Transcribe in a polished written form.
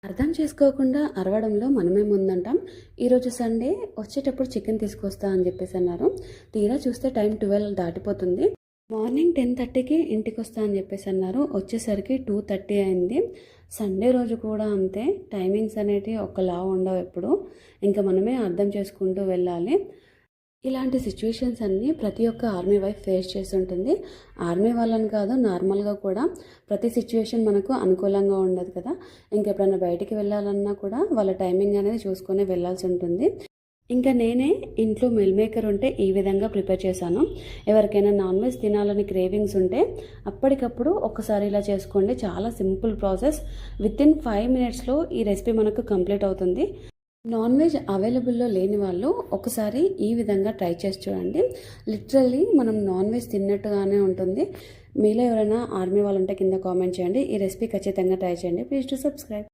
అర్థం చేసుకోకుండా అరవడంలో మనమే ముందంటాం. ఈరోజు సండే వచ్చేటప్పుడు చికెన్ తీసుకొస్తా అని చెప్పేసి అన్నారు. తీరా చూస్తే టైం 12 దాటిపోతుంది. మార్నింగ్ 10:30కి ఇంటికి వస్తా అని చెప్పేసి అన్నారు. వచ్చేసరికి 2:30 అయింది. సండే రోజు కూడా అంతే, టైమింగ్స్ అనేటివి ఒకలా ఉండవు ఎప్పుడు. ఇంకా మనమే అర్థం చేసుకుంటూ వెళ్ళాలి. ఇలాంటి సిచ్యువేషన్స్ అన్నీ ప్రతి ఒక్క ఆర్మీ వైఫ్ ఫేస్ చేసి ఉంటుంది. ఆర్మీ వాళ్ళని కాదు, నార్మల్గా కూడా ప్రతి సిచ్యువేషన్ మనకు అనుకూలంగా ఉండదు కదా. ఇంకెప్పుడైనా బయటికి వెళ్ళాలన్నా కూడా వాళ్ళ టైమింగ్ అనేది చూసుకొని వెళ్ళాల్సి ఉంటుంది. ఇంకా నేనే ఇంట్లో మిల్ మేకర్ ఉంటే ఈ విధంగా ప్రిపేర్ చేశాను. ఎవరికైనా నాన్ వెజ్ తినాలని క్రేవింగ్స్ ఉంటే అప్పటికప్పుడు ఒక్కసారి ఇలా చేసుకోండి. చాలా సింపుల్ ప్రాసెస్. వితిన్ 5 మినిట్స్లో ఈ రెసిపీ మనకు కంప్లీట్ అవుతుంది. నాన్ వెజ్ అవైలబుల్లో లేని వాళ్ళు ఒకసారి ఈ విధంగా ట్రై చేసి చూడండి. లిటరల్లీ మనం నాన్ వెజ్ తిన్నట్టుగానే ఉంటుంది. మీలో ఎవరైనా ఆర్మీ వాళ్ళు ఉంటే కింద కామెంట్ చేయండి. ఈ రెసిపీ ఖచ్చితంగా ట్రై చేయండి. Please to subscribe.